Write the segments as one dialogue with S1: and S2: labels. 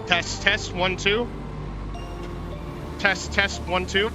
S1: Test, 1, 2. Test, 1, 2.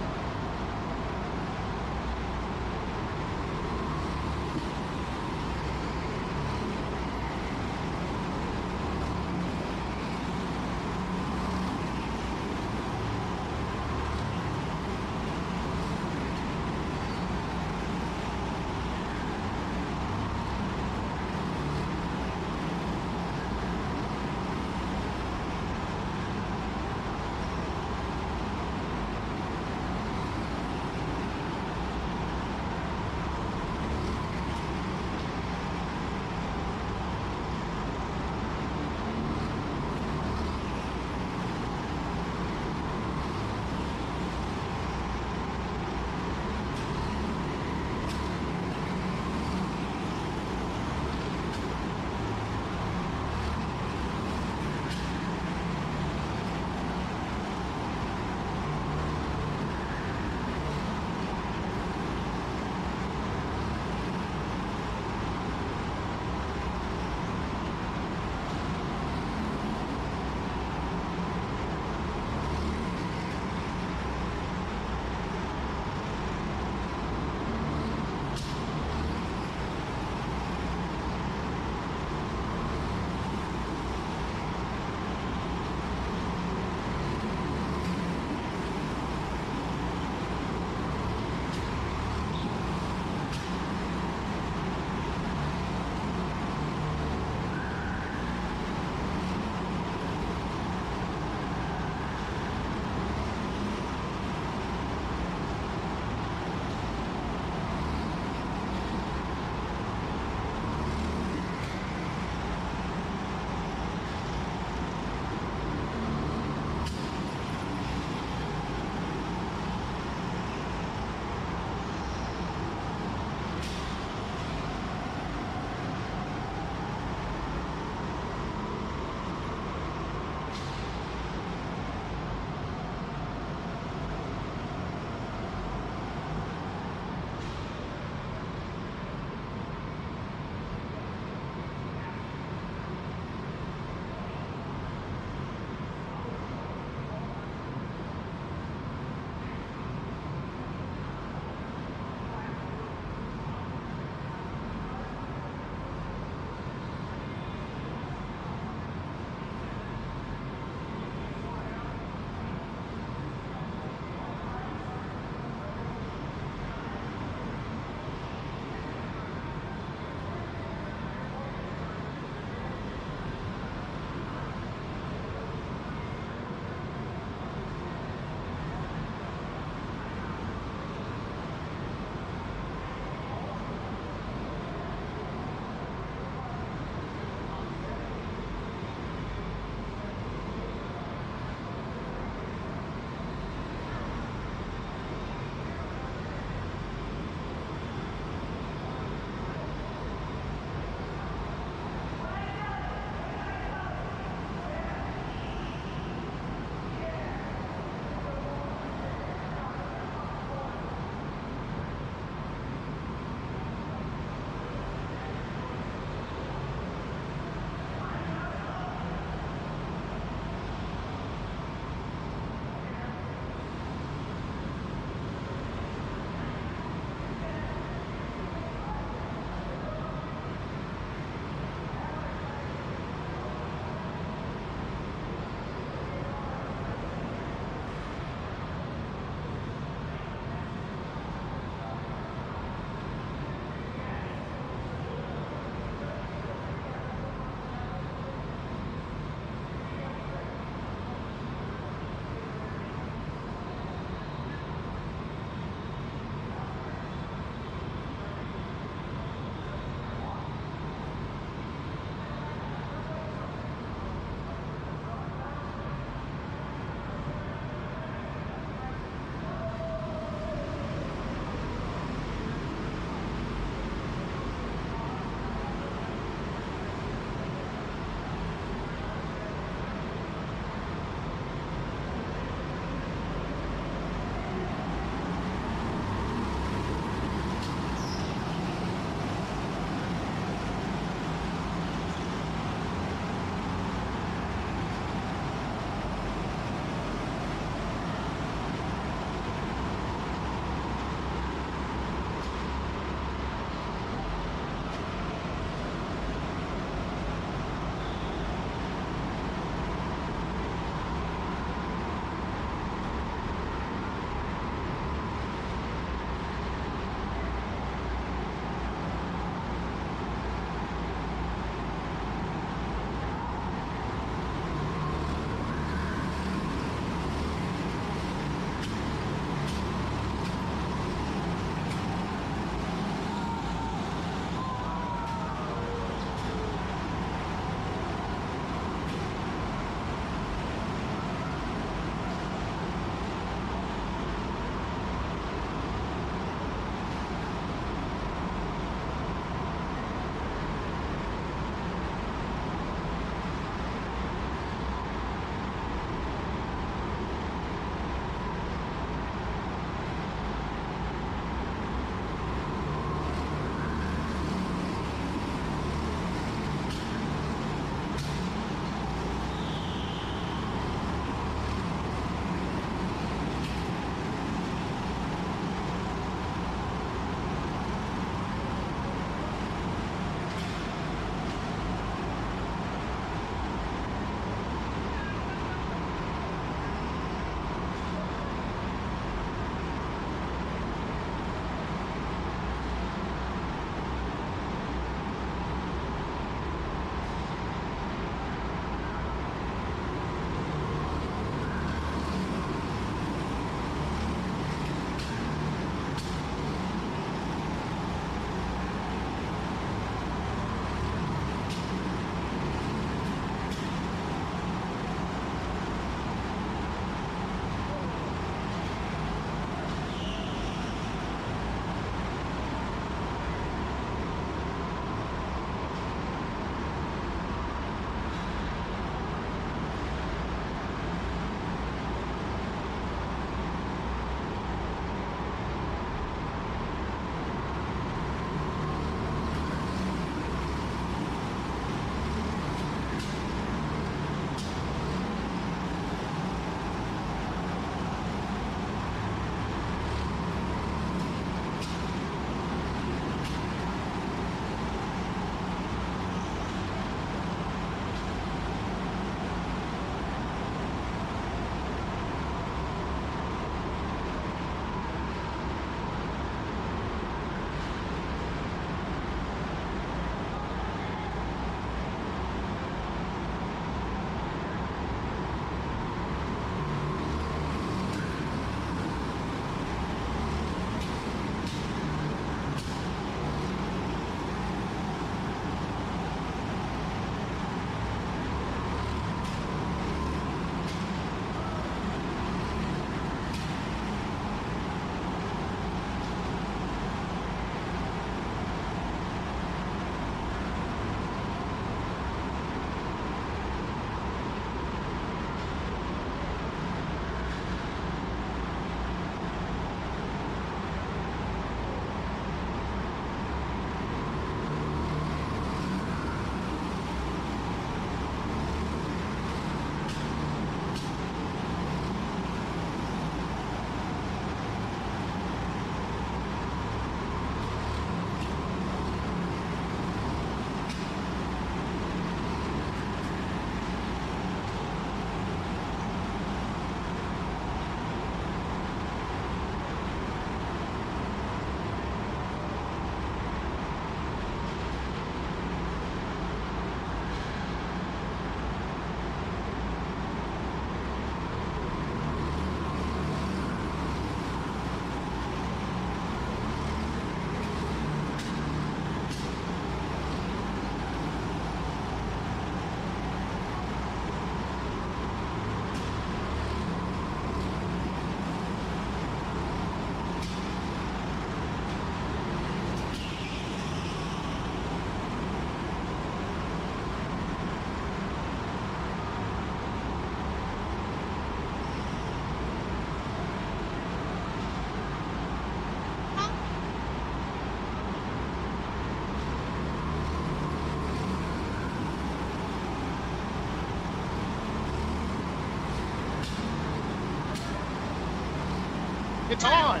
S1: It's on.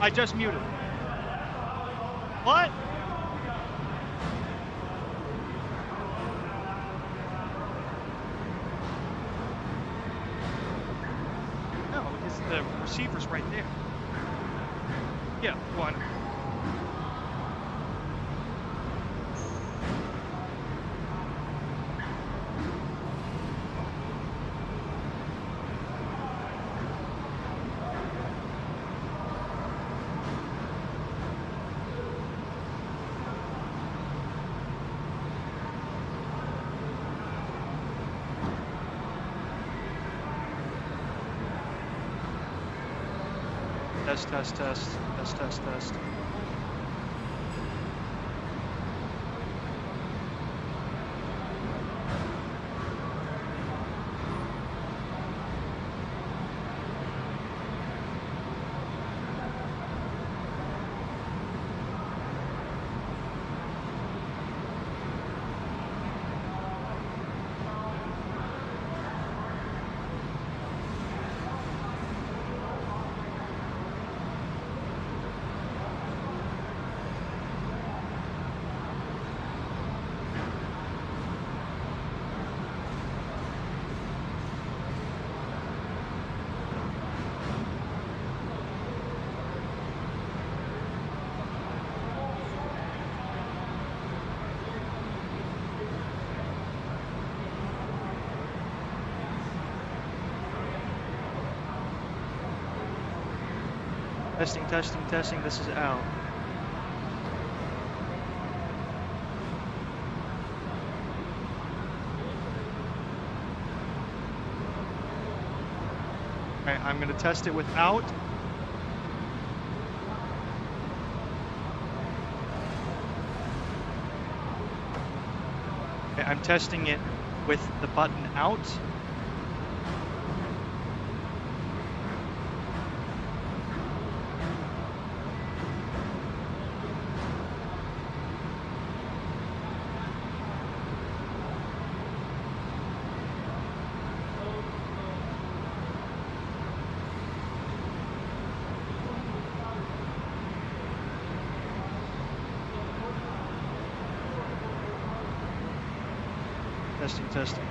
S2: I just muted. What? No, because the receiver's right there. Yeah, one. Test, test, test, test, test, test. Testing, testing, testing, this is out. Alright, I'm gonna test it without. Okay, I'm testing it with the button out. Testing, testing.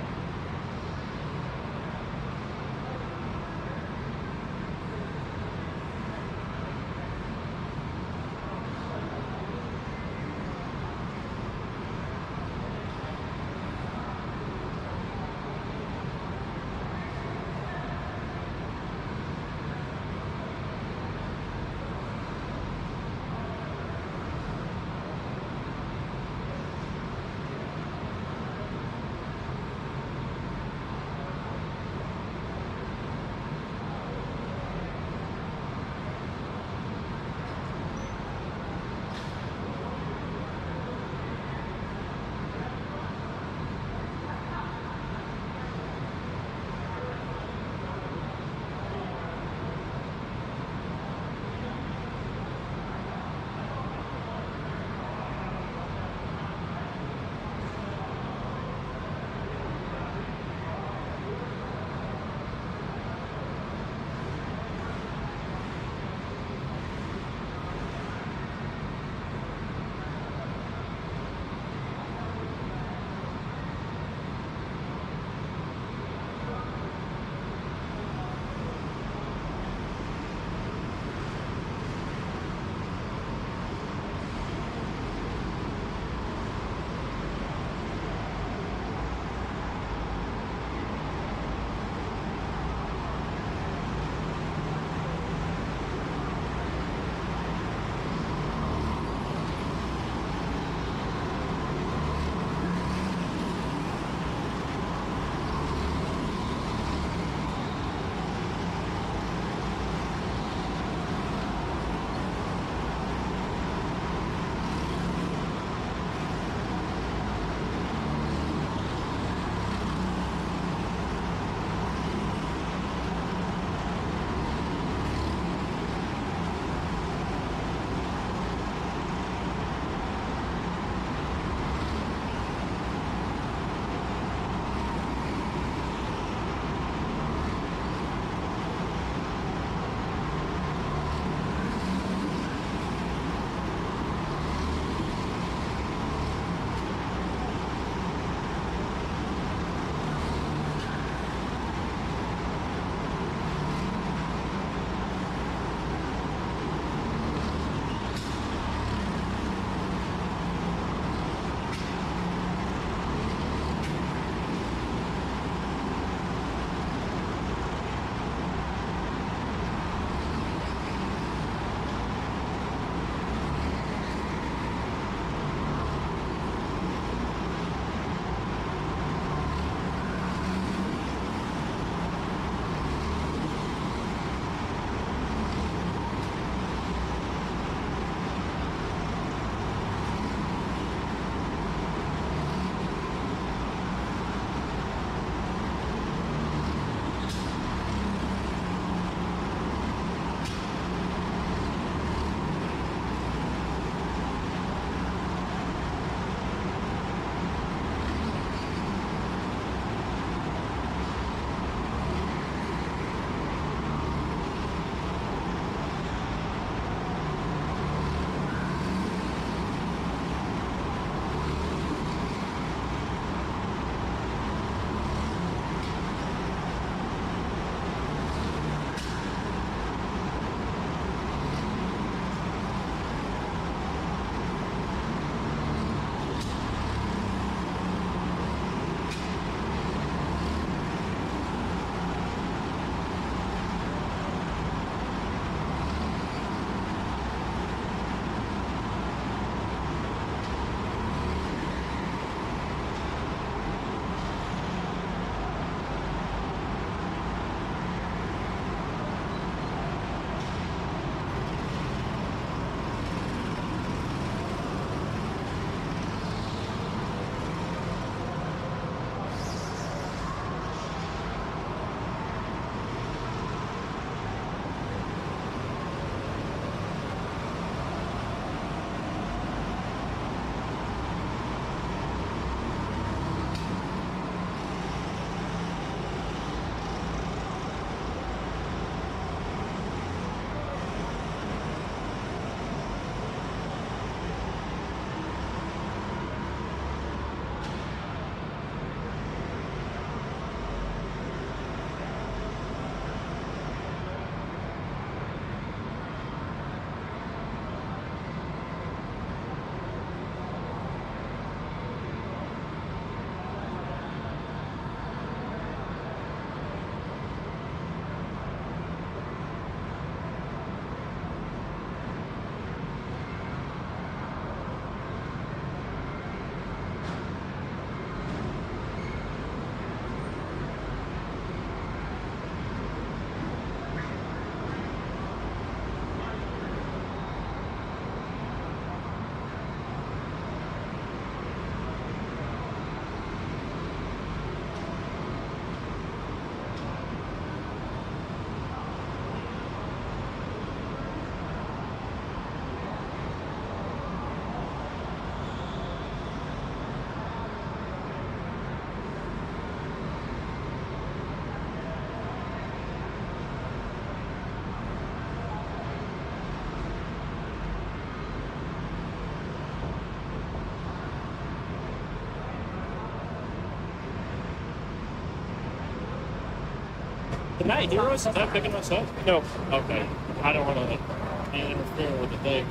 S3: that Heroes? Is that picking us up?
S1: No.
S3: Okay. I don't want to interfere with the thing.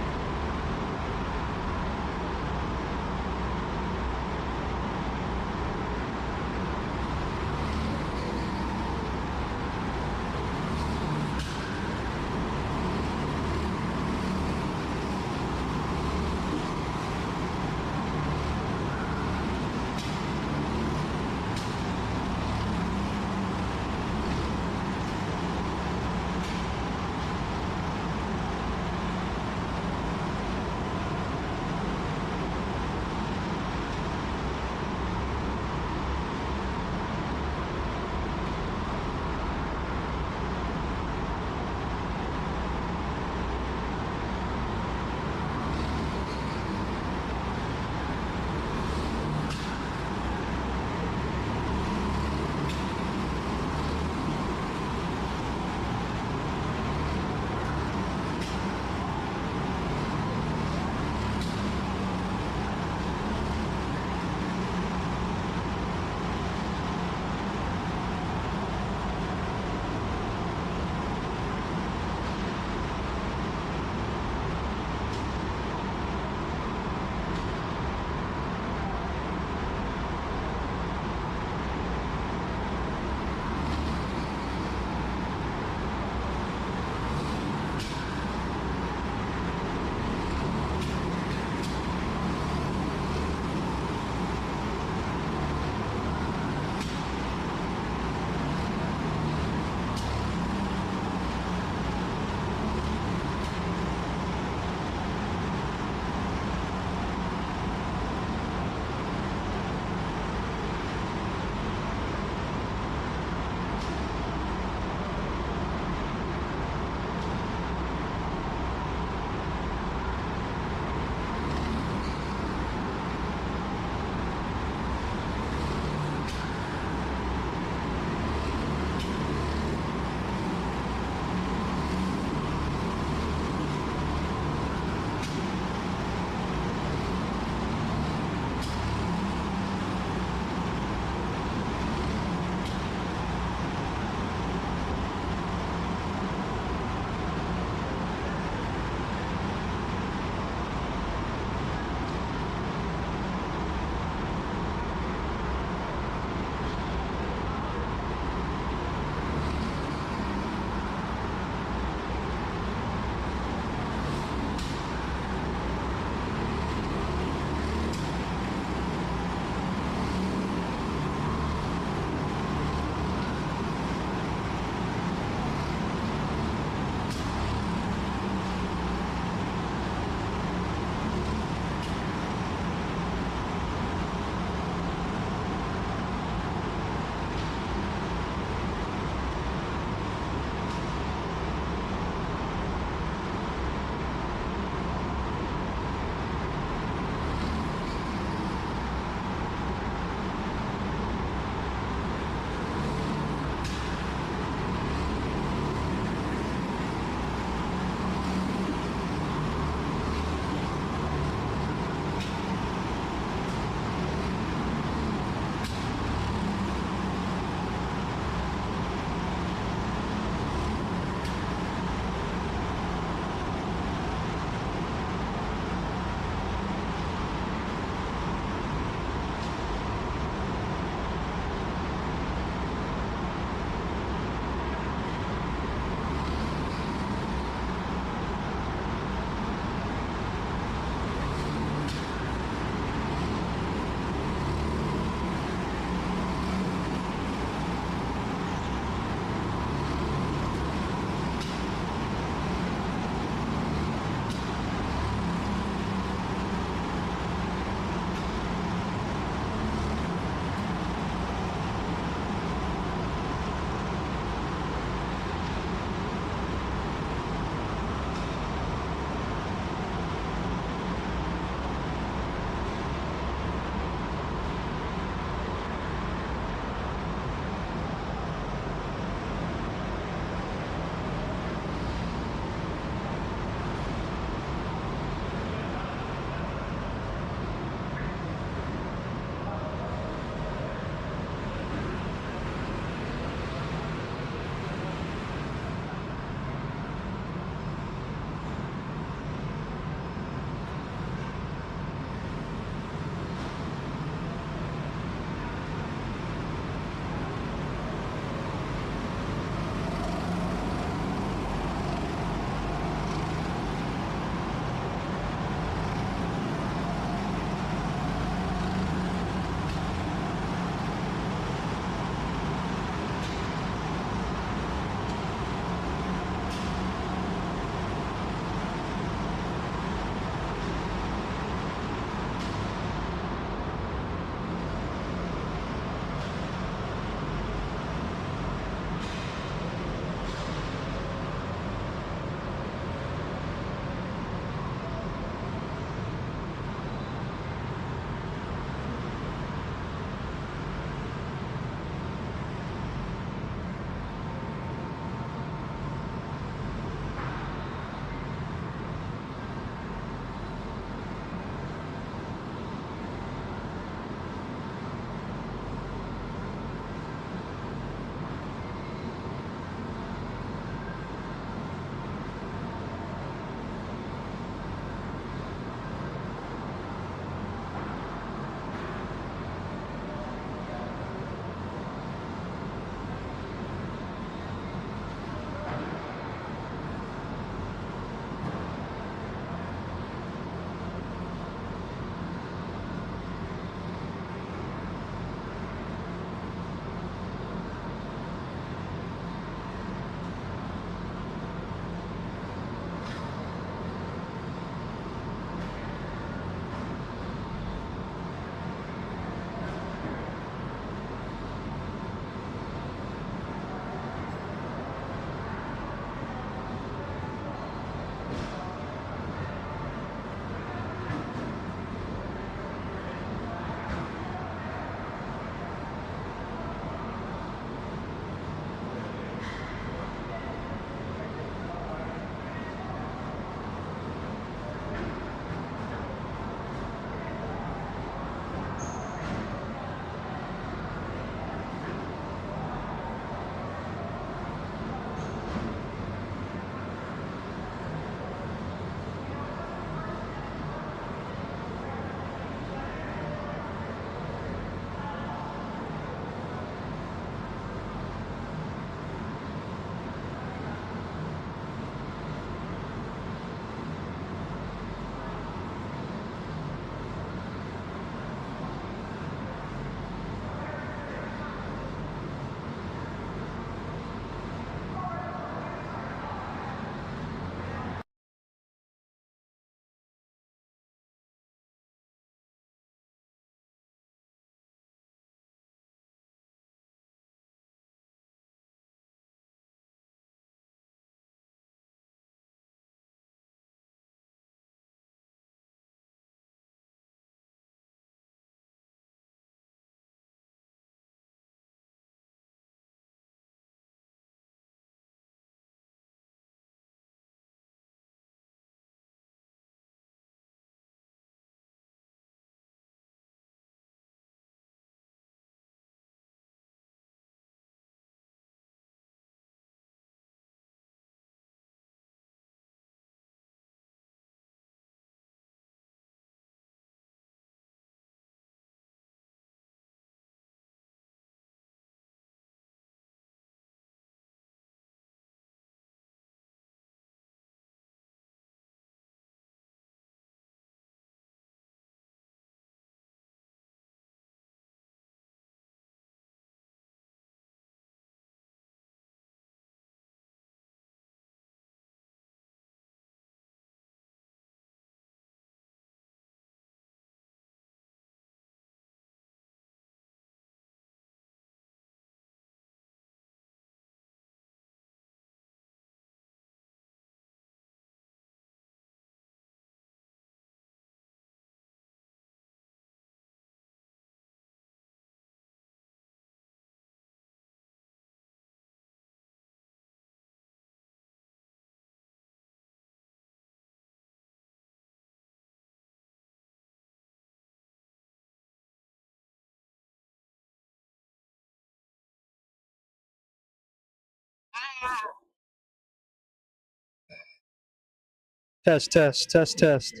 S4: Test, test, test, test.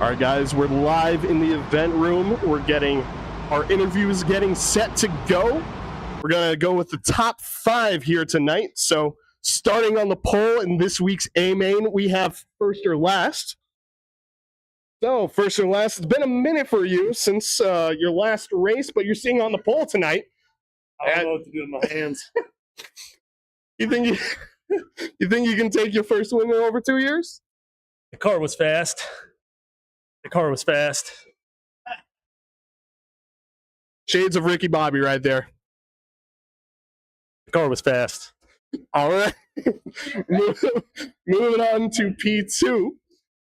S5: All right, guys, we're live in the event room. We're getting our interviews getting set to go. We're going to go with the top 5 here tonight. So starting on the poll in this week's A-Main, we have first or last. So first or last, it's been a minute for you since your last race, but you're seeing on the poll tonight.
S3: I don't know what to do with my hands.
S5: You think you can take your first win in over 2 years?
S3: The car was fast.
S5: Shades of Ricky Bobby right there.
S3: The car was fast.
S5: All right. Moving on to P2,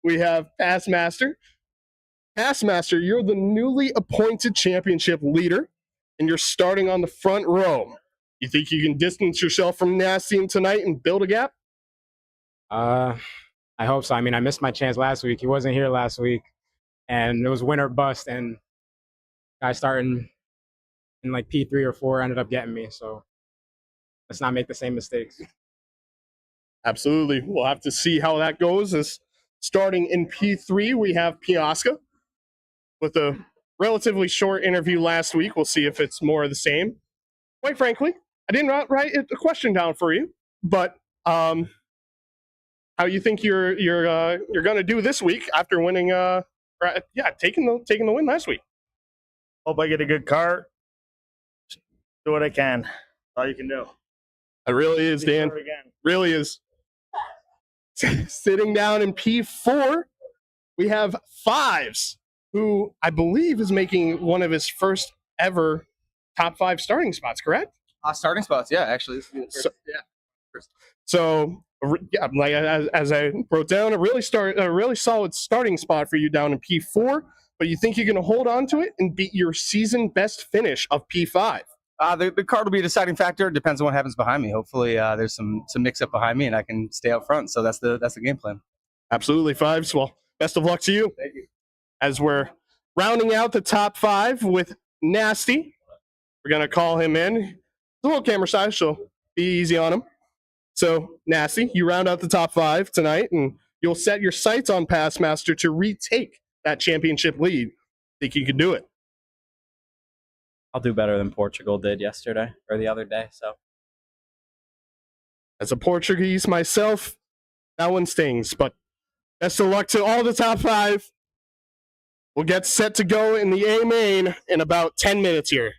S5: we have Passmaster. Passmaster, you're the newly appointed championship leader, and you're starting on the front row. You think you can distance yourself from Nasty tonight and build a gap?
S4: I hope so. I mean, I missed my chance last week. He wasn't here last week, and it was win or bust. And guy starting in like P3 or 4 ended up getting me. So let's not make the same mistakes.
S5: Absolutely. We'll have to see how that goes. As starting in P3, we have Piasca with a relatively short interview last week. We'll see if it's more of the same. Quite frankly, I didn't write a question down for you, but how you think you're going to do this week after winning? Taking the win last week.
S6: Hope I get a good car. Do what I can. That's all you can do.
S5: It really is, Dan. Really is. Sitting down in P4, we have Fives, who I believe is making one of his first ever top 5 starting spots, correct?
S7: Starting spots, yeah, actually. This will be the first,
S5: So, like as I wrote down, a really solid starting spot for you down in P4, but you think you're going to hold on to it and beat your season best finish of P5?
S7: The card will be a deciding factor. It depends on what happens behind me. Hopefully, there's some mix up behind me, and I can stay up front. So that's the game plan.
S5: Absolutely, Fives. Well, best of luck to you.
S7: Thank you.
S5: As we're rounding out the top 5 with Nasty, we're going to call him in. He's a little camera shy, so be easy on him. So, Nasty, you round out the top 5 tonight, and you'll set your sights on Passmaster to retake that championship lead. Think you can do it?
S8: I'll do better than Portugal did yesterday or the other day. So,
S5: as a Portuguese myself, that one stings. But best of luck to all the top 5. We'll get set to go in the A main in about 10 minutes here.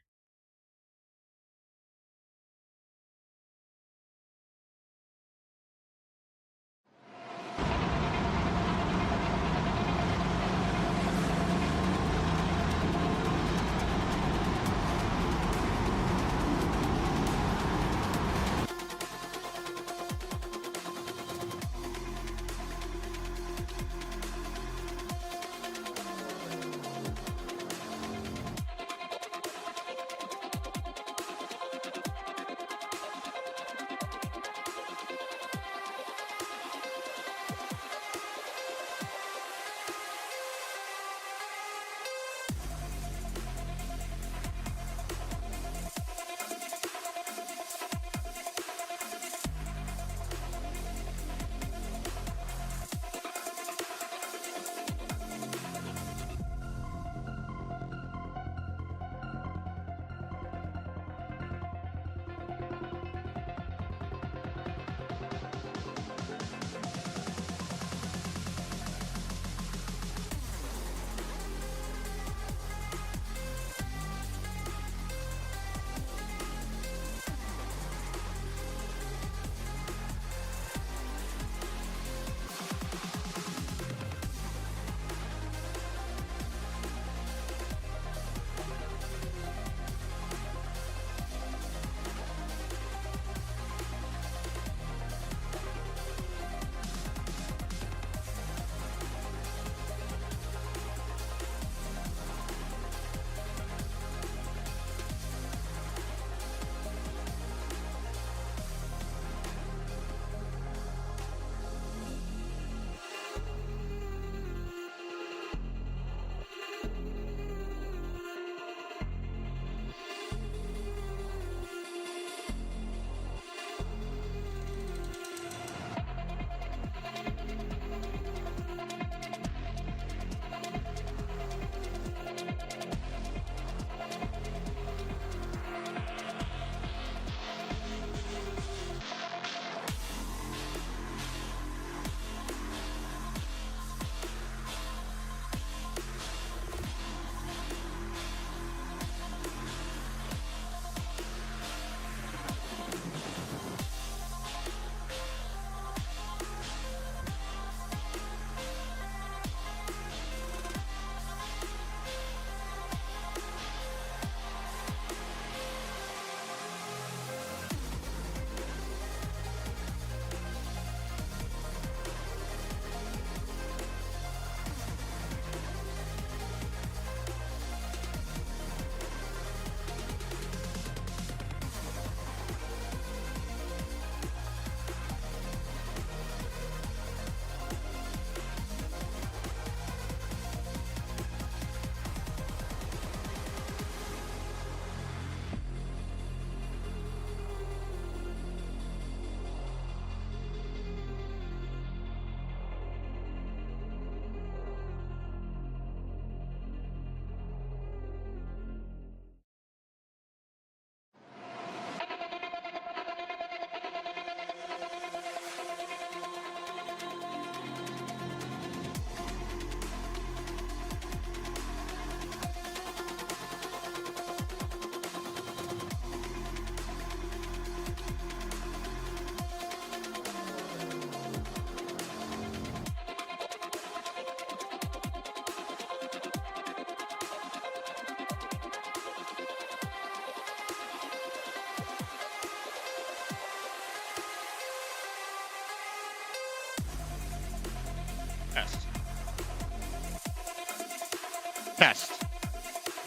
S1: Test.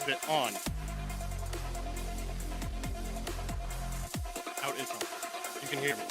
S1: Is it on? Out is on. You can hear me.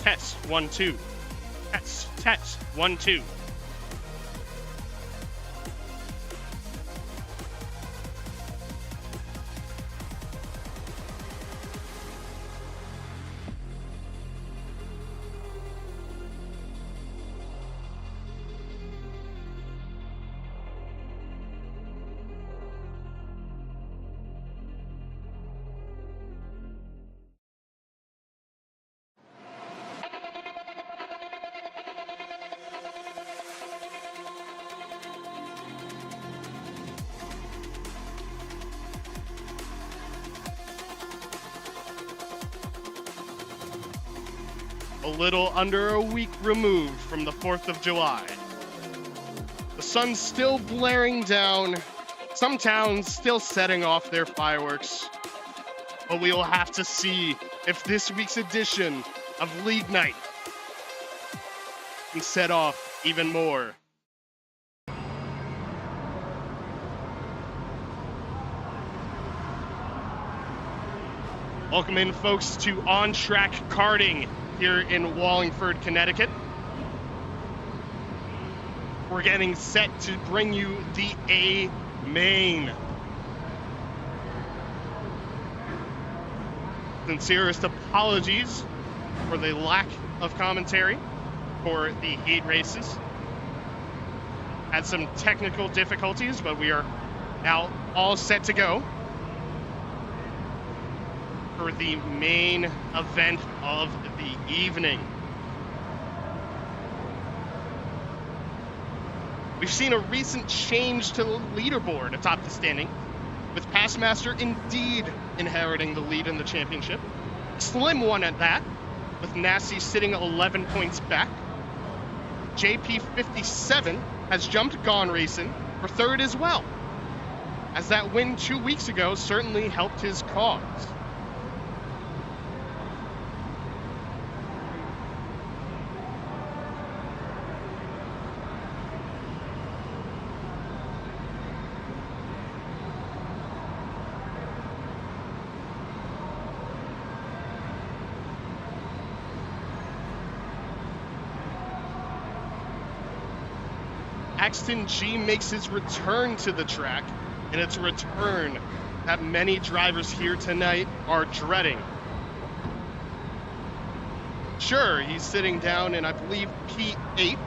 S1: Test 1 2. Test 1 2. A little under a week removed from the 4th of July. The sun's still blaring down, some towns still setting off their fireworks, but we will have to see if this week's edition of League Night can set off even more. Welcome in, folks, to On Track Karting here in Wallingford, Connecticut. We're getting set to bring you the A main. Sincerest apologies for the lack of commentary for the heat races. Had some technical difficulties, but we are now all set to go for the main event of the evening. We've seen a recent change to the leaderboard atop the standing, with Passmaster indeed inheriting the lead in the championship. Slim one at that, with Nasty sitting 11 points back. JP57 has jumped Gone Racing for third as well, as that win 2 weeks ago certainly helped his cause. Axton G makes his return to the track, and it's a return that many drivers here tonight are dreading. Sure, he's sitting down in, I believe, P8,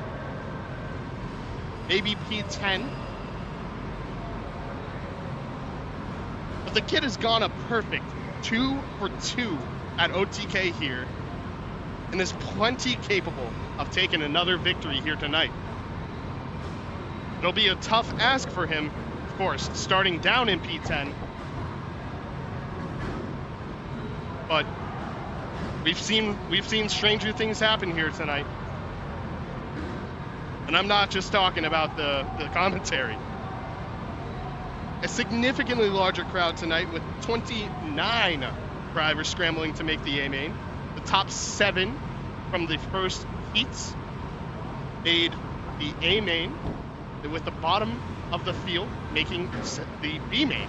S1: maybe P10. But the kid has gone a perfect 2 for 2 at OTK here, and is plenty capable of taking another victory here tonight. It'll be a tough ask for him, of course, starting down in P10. But we've seen stranger things happen here tonight. And I'm not just talking about the commentary. A significantly larger crowd tonight with 29 drivers scrambling to make the A main. The top 7 from the first heats made the A main, with the bottom of the field making the B main.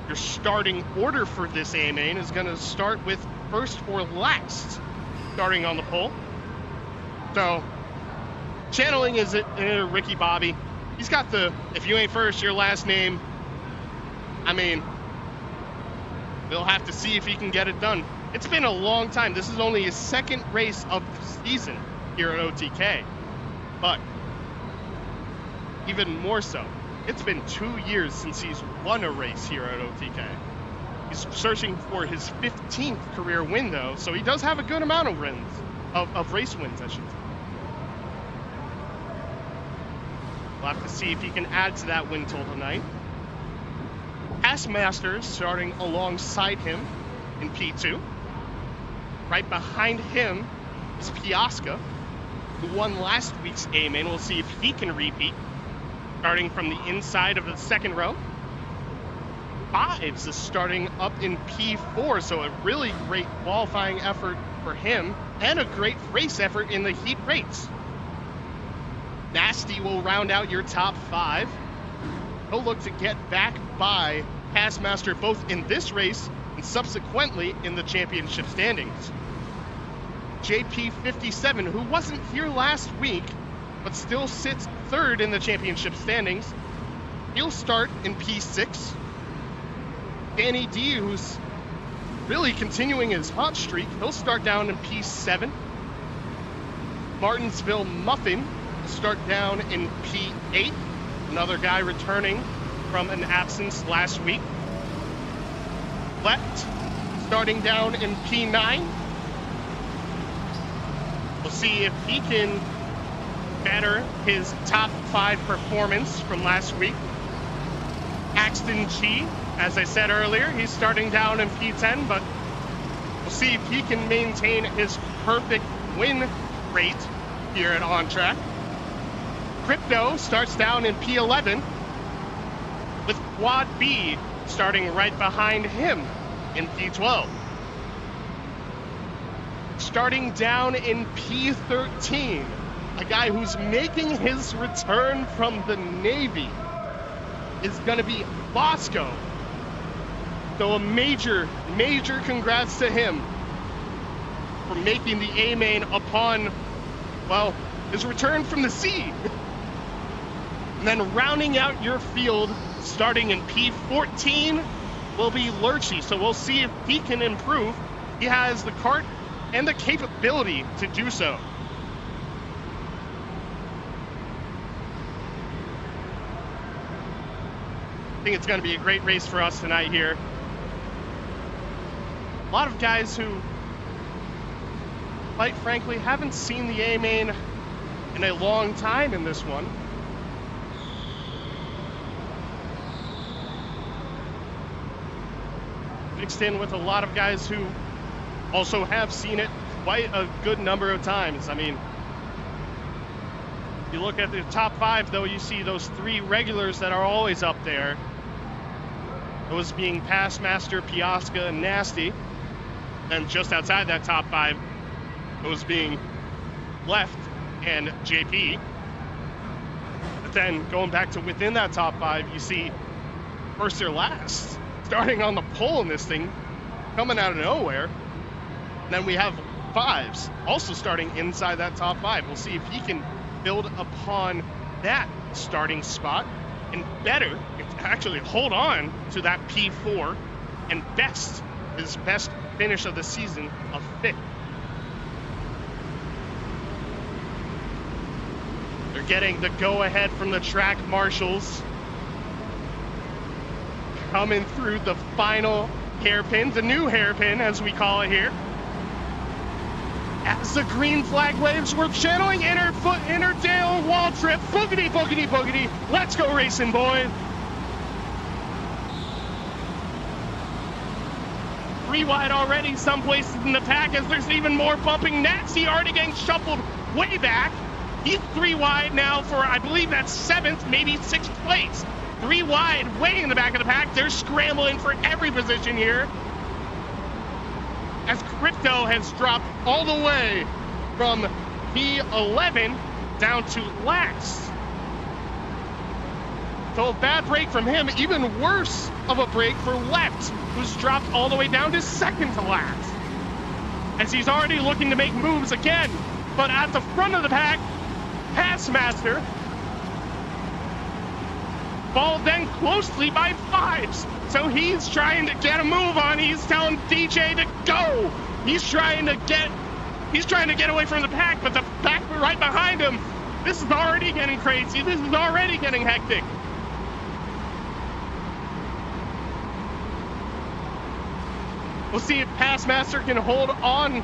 S1: Your starting order for this A main is going to start with first or last, starting on the pole. So, channeling is Ricky Bobby. He's got the, if you ain't first, your last name. I mean, we'll have to see if he can get it done. It's been a long time. This is only his second race of the season here at OTK. But even more so, it's been 2 years since he's won a race here at OTK. He's searching for his 15th career win, though, so he does have a good amount of wins, of race wins, I should say. We'll have to see if he can add to that win total tonight. Passmaster starting alongside him in P2. Right behind him is Piasca, who won last week's A main. We'll see if he can repeat, starting from the inside of the second row. Fives is starting up in P4, so a really great qualifying effort for him and a great race effort in the heat race. Nasty will round out your top 5. He'll look to get back by Passmaster both in this race and subsequently in the championship standings. JP57, who wasn't here last week, but still sits 3rd in the championship standings, he'll start in P6. Danny D, who's really continuing his hot streak, he'll start down in P7. Martinsville Muffin will start down in P8. Another guy returning from an absence last week. Left, starting down in P9. We'll see if he can better his top 5 performance from last week. Axton G, as I said earlier, he's starting down in P10, but we'll see if he can maintain his perfect win rate here at On Track. Crypto starts down in P11, with Quad B starting right behind him in P12. Starting down in P13, a guy who's making his return from the Navy is going to be Bosco. So a major congrats to him for making the A main upon, well, his return from the sea. And then rounding out your field, starting in P14, will be Lurchy. So we'll see if he can improve. He has the kart and the capability to do so. I think it's going to be a great race for us tonight here. A lot of guys who, quite frankly, haven't seen the A main in a long time in this one. Mixed in with a lot of guys who also have seen it quite a good number of times. I mean, you look at the top 5, though, you see those 3 regulars that are always up there. Those being Passmaster, Piasca, and Nasty. And just outside that top 5, those being Left and JP. But then going back to within that top 5, you see first or last, starting on the pole in this thing, coming out of nowhere. And then we have Fives also starting inside that top 5. We'll see if he can build upon that starting spot and actually hold on to that P4 and his best finish of the season of 5th. They're getting the go-ahead from the track marshals. Coming through the final hairpin, the new hairpin as we call it here. As the green flag waves, we're channeling Interdale wall trip. Boogity, boogity, boogity. Let's go racing, boys. 3 wide already, some places in the pack, as there's even more bumping. Natsy already getting shuffled way back. He's 3 wide now for, I believe that's 7th, maybe 6th place. 3 wide, way in the back of the pack. They're scrambling for every position here. As Crypto has dropped all the way from P11 down to last. So a bad break from him, even worse of a break for Left, who's dropped all the way down to 2nd to last. As he's already looking to make moves again. But at the front of the pack, Passmaster, followed then closely by Fives. So he's trying to get a move on. He's telling DJ to go. He's trying to get away from the pack, but the pack right behind him. This is already getting crazy. This is already getting hectic. We'll see if Passmaster can hold on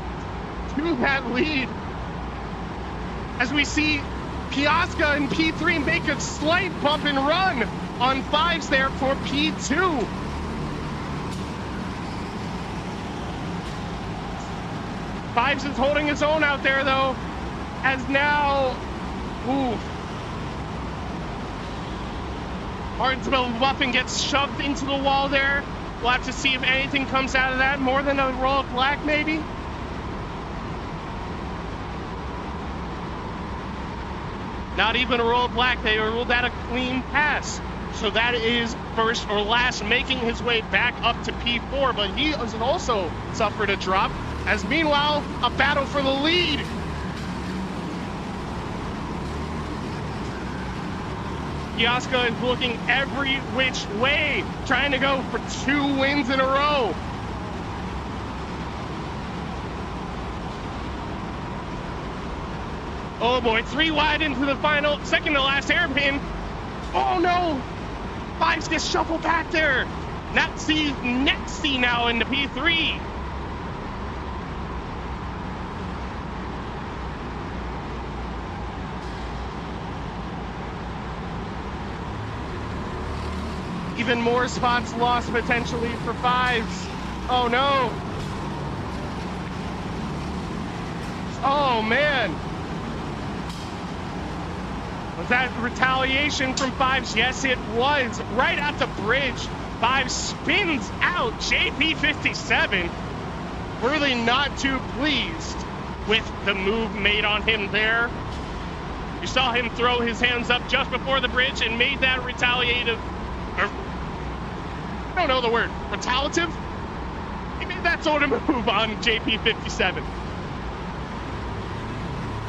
S1: to that lead. As we see Piasca and P3 make a slight bump and run on Fives there for P2. Fives is holding his own out there though, as now, Martinsville Muffin gets shoved into the wall there. We'll have to see if anything comes out of that, more than a roll of black maybe. Not even a roll of black, they ruled that a clean pass. So that is first or last, making his way back up to P4, but he has also suffered a drop, as meanwhile, a battle for the lead. Piasca is looking every which way, trying to go for 2 wins in a row. Oh boy, 3 wide into the final, second to last hairpin. Oh no! Fives gets shuffled back there. Netsy now into P3. Even more spots lost potentially for Fives. Oh no. Oh man. Was that retaliation from Fives? Yes, it was. Right at the bridge, Fives spins out JP57. Really not too pleased with the move made on him there. You saw him throw his hands up just before the bridge and made that retaliative, or I don't know the word, retaliative? He made that sort of move on JP57.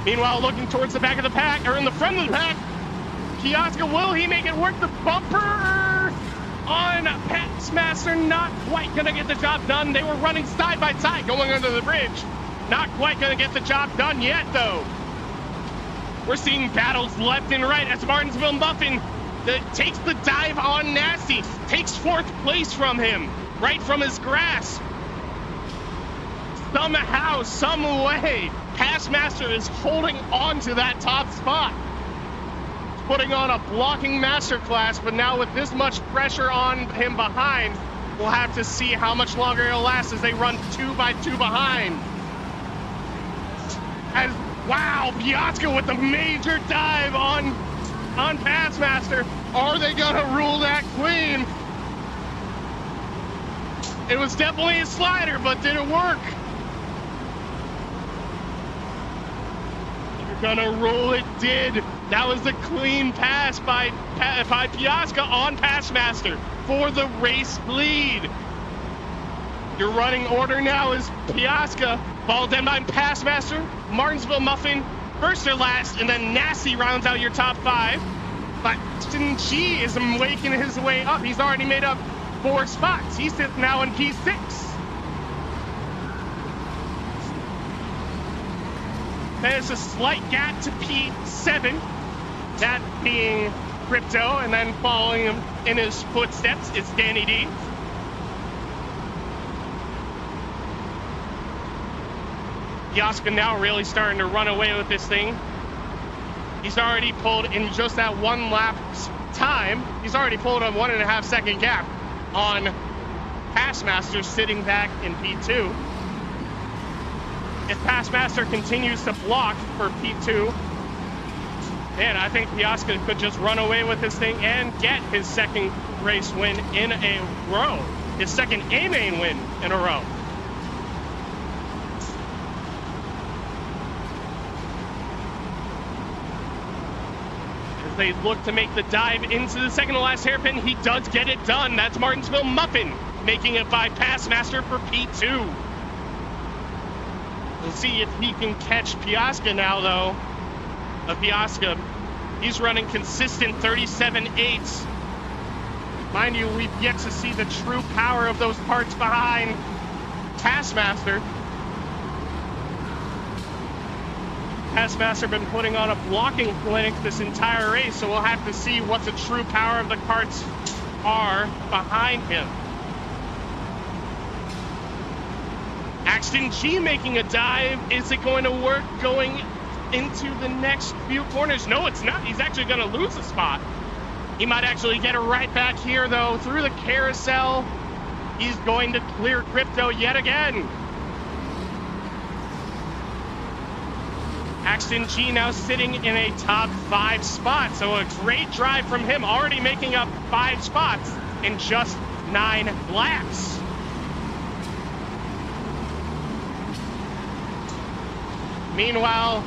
S1: Meanwhile, looking towards the back of the pack, or in the front of the pack, Piasca, will he make it work? The bumper on Passmaster, not quite gonna get the job done. They were running side by side going under the bridge. Not quite gonna get the job done yet, though. We're seeing battles left and right as Martinsville Muffin takes the dive on Nasty, takes 4th place from him, right from his grasp. Somehow, some way, Passmaster is holding on to that top spot. Putting on a blocking masterclass, but now with this much pressure on him behind, we'll have to see how much longer it'll last as they run 2 by 2 behind. As, wow, Piasca with a major dive on Passmaster. Are they gonna rule that clean? It was definitely a slider, but did it work? Gonna roll, it did. That was the clean pass by Piasca on Passmaster for the race lead. Your running order now is Piasca, followed then by Passmaster, Martinsville Muffin, first or last, and then Nasty rounds out your top 5. But G is making his way up. He's already made up 4 spots. He sits now in P6. There's a slight gap to P7, that being Crypto, and then following him in his footsteps is Danny D. Piasca now really starting to run away with this thing. He's already pulled in just that one lap time. He's already pulled a 1.5 second gap on Passmaster sitting back in P2. If Passmaster continues to block for P2, man, I think Piasca could just run away with this thing and get his second race win in a row. His second A-Main win in a row. As they look to make the dive into the second to last hairpin, he does get it done. That's Martinsville Muffin making it by Passmaster for P2. We'll see if he can catch Piasca now, though. Piasca, he's running consistent 37.8s. Mind you, we've yet to see the true power of those parts behind Passmaster. Passmaster been putting on a blocking clinic this entire race, so we'll have to see what the true power of the carts are behind him. Axton G making a dive. Is it going to work going into the next few corners? No, it's not. He's actually going to lose a spot. He might actually get it right back here, though, through the carousel. He's going to clear Crypto yet again. Axton G now sitting in a top 5 spot, so a great drive from him, already making up 5 spots in just 9 laps. Meanwhile,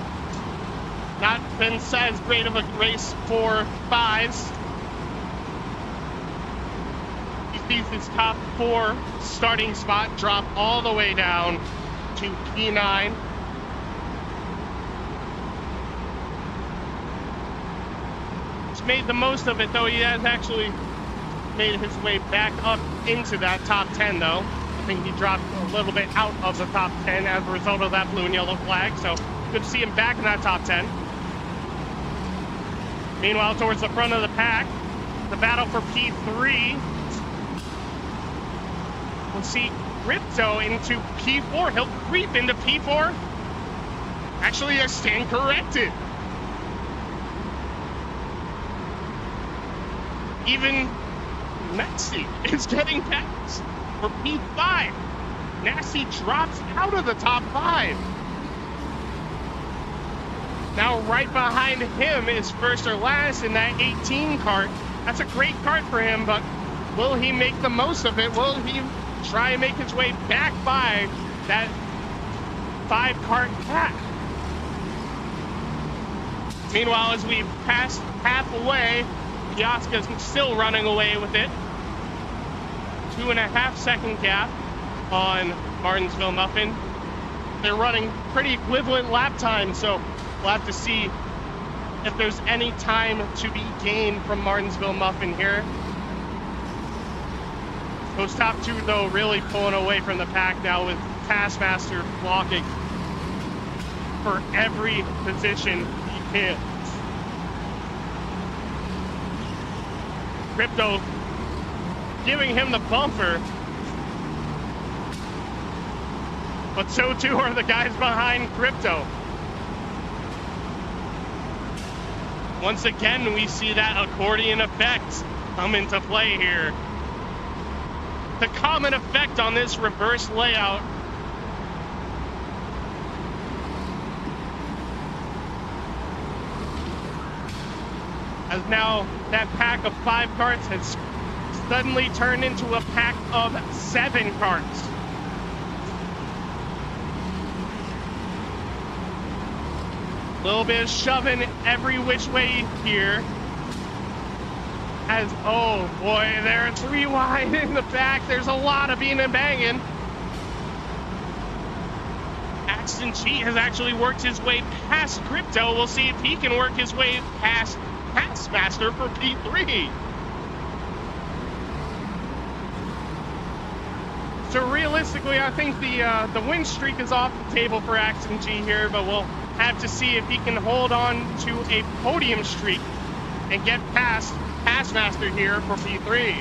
S1: not been as great of a race for Fives. He sees his top 4 starting spot drop all the way down to P9. He's made the most of it, though. He has actually made his way back up into that top 10, though. I think he dropped a little bit out of the top 10 as a result of that blue and yellow flag, so good to see him back in that top 10. Meanwhile, towards the front of the pack, the battle for P3. We'll see Crypto into P4. He'll creep into P4. Actually, I stand corrected. Even Nasty is getting past for P5. Nasty drops out of the top 5. Now right behind him is first or last in that 18 cart. That's a great cart for him, but will he make the most of it? Will he try and make his way back by that 5 cart pack? Meanwhile, as we pass halfway, Piasca's still running away with it. 2.5 second gap on Martinsville Muffin. They're running pretty equivalent lap time, so we'll have to see if there's any time to be gained from Martinsville Muffin here. Those top 2, though, really pulling away from the pack now with Taskmaster blocking for every position he can. Crypto giving him the bumper, but so too are the guys behind Crypto. Once again, we see that accordion effect come into play here. The common effect on this reverse layout. As now that pack of 5 carts has suddenly turned into a pack of 7 carts. A little bit of shoving every which way here. As, oh boy, they're 3 wide in the back. There's a lot of being and banging. Axton G has actually worked his way past Crypto. We'll see if he can work his way past Passmaster for P3. So realistically, I think the win streak is off the table for Axton G here, but we'll have to see if he can hold on to a podium streak and get past Passmaster here for P3.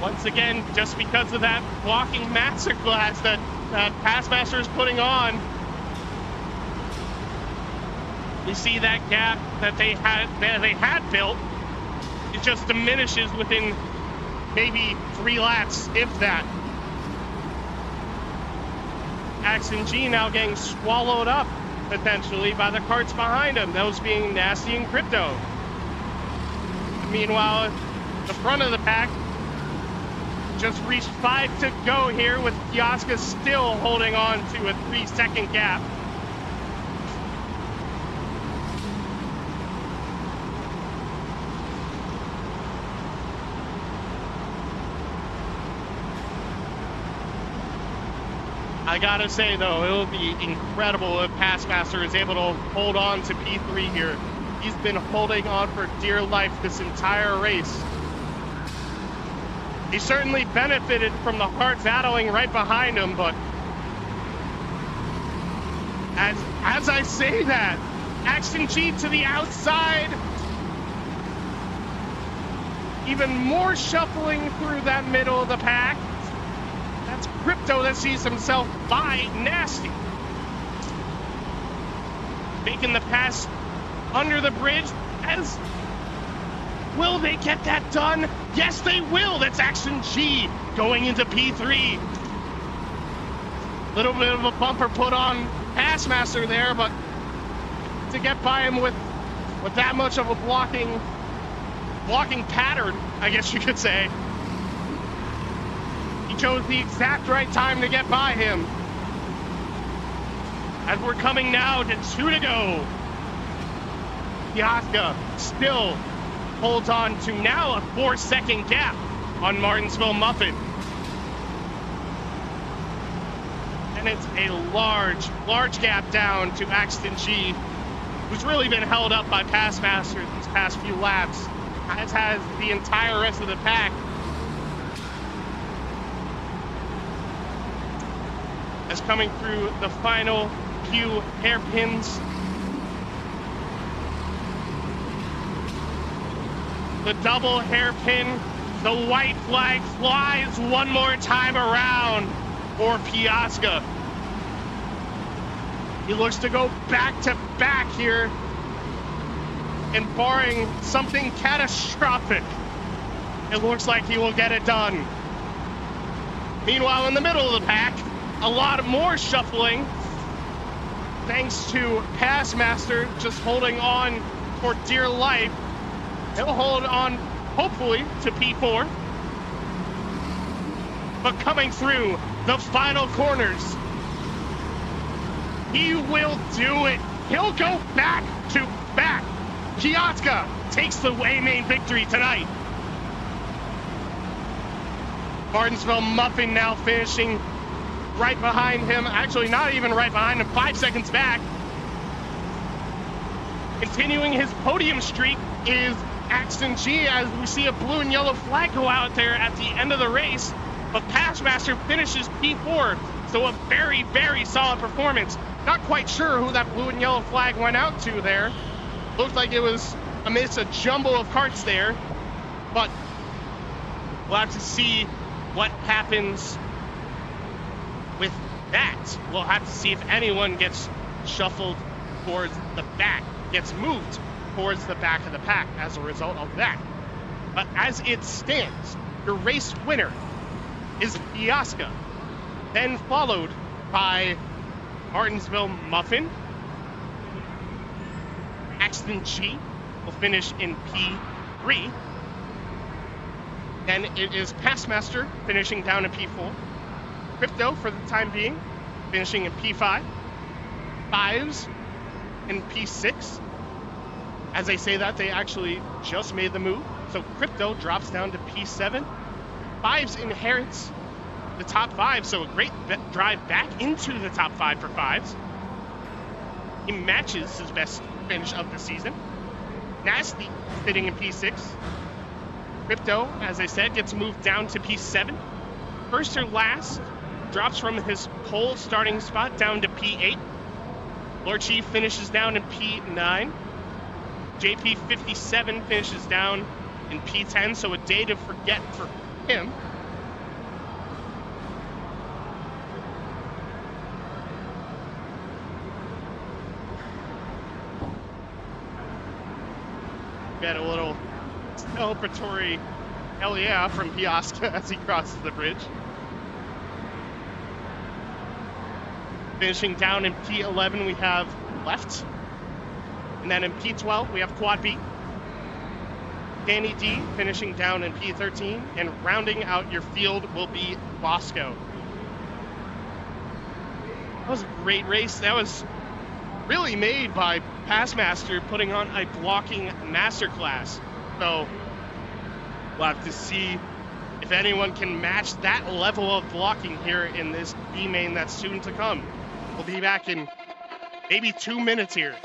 S1: Once again, just because of that blocking masterclass that Passmaster is putting on, you see that gap that they had built, it just diminishes within maybe 3 laps, if that. Axton G now getting swallowed up potentially by the carts behind him, those being Nasty and Crypto. Meanwhile, the front of the pack just reached 5 to go here, with Kioska still holding on to a 3-second gap. I gotta say though, it'll be incredible if Passmaster is able to hold on to P3 here. He's been holding on for dear life this entire race. He certainly benefited from the hard battling right behind him, but as I say that, Axton G to the outside. Even more shuffling through that middle of the pack. That's Crypto that sees himself by Nasty. Making the pass under the bridge. Will they get that done? Yes, they will. That's Axton G going into P3. Little bit of a bumper put on Passmaster there, but to get by him with that much of a blocking pattern, I guess you could say. He chose the exact right time to get by him. As we're coming now to 2 to go. Kioska still holds on to now a 4-second gap on Martinsville Muffin. And it's a large gap down to Axton G, who's really been held up by Passmaster these past few laps, as has the entire rest of the pack. As coming through the final few hairpins, the double hairpin, the white flag flies one more time around for Piasca. He looks to go back to back here, and barring something catastrophic, it looks like he will get it done. Meanwhile, in the middle of the pack, a lot more shuffling, thanks to Passmaster just holding on for dear life. He'll hold on, hopefully, to P4. But coming through the final corners, he will do it. He'll go back to back. Kioska takes the main victory tonight. Martinsville Muffin now finishing right behind him. Actually, not even right behind him, 5 seconds back. Continuing his podium streak is Axton G, as we see a blue and yellow flag go out there at the end of the race. But Passmaster finishes P4, so a very, very solid performance. Not quite sure who that blue and yellow flag went out to there. Looked like it was amidst a jumble of carts there, but we'll have to see what happens with that. We'll have to see if anyone gets shuffled towards the back, gets moved towards the back of the pack as a result of that. But as it stands, your race winner is Piasca, then followed by Martinsville Muffin. Axton G will finish in P3. Then it is Passmaster finishing down in P4. Crypto, for the time being, finishing in P5. Fives in P6. As they say that, they actually just made the move. So Crypto drops down to P7. Fives inherits the top 5, so a great drive back into the top 5 for Fives. He matches his best finish of the season. Nasty sitting in P6. Crypto, as I said, gets moved down to P7. first or last, drops from his pole starting spot down to P8. Lord Chief finishes down in P9. JP 57 finishes down in P10, so a day to forget for him. Get a little celebratory hell yeah from Piasca as he crosses the bridge. Finishing down in P11, we have Left. And then in P12, we have Quad B. Danny D finishing down in P13. And rounding out your field will be Bosco. That was a great race. That was really made by Passmaster putting on a blocking masterclass. So we'll have to see if anyone can match that level of blocking here in this B main that's soon to come. We'll be back in maybe 2 minutes here.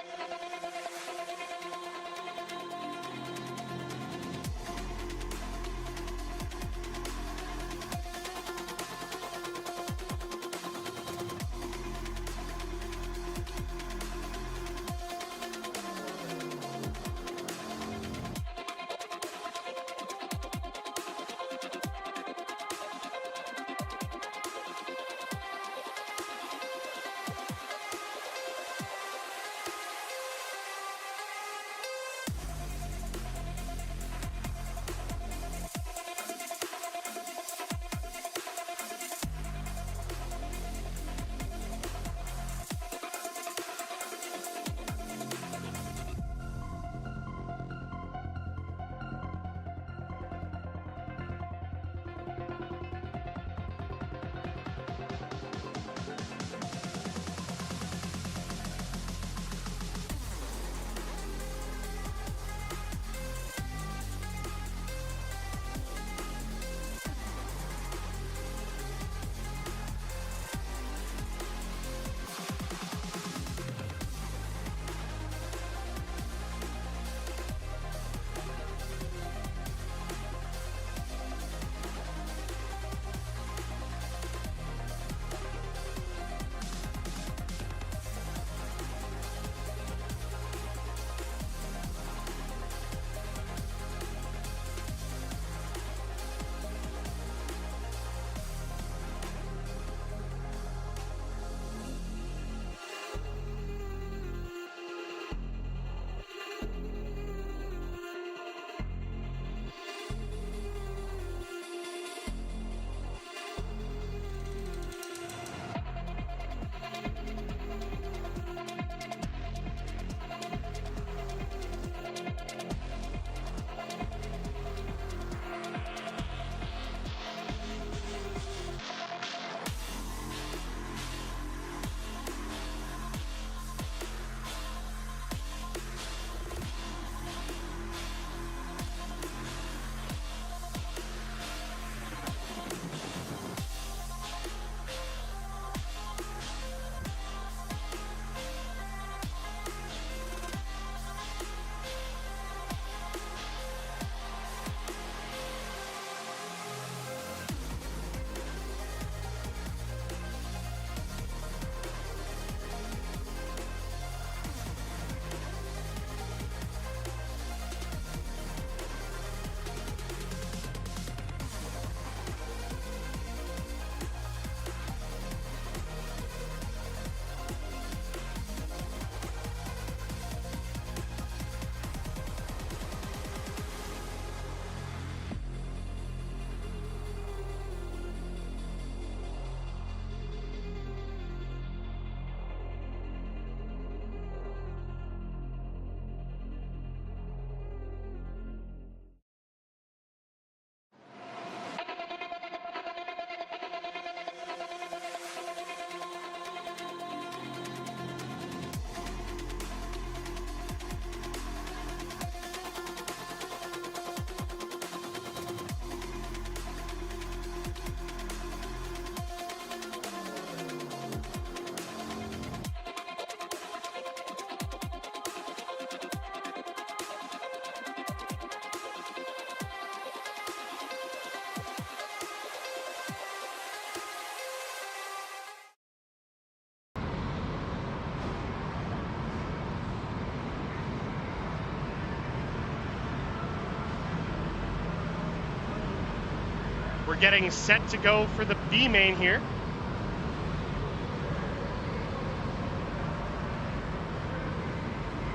S1: We're getting set to go for the B main here.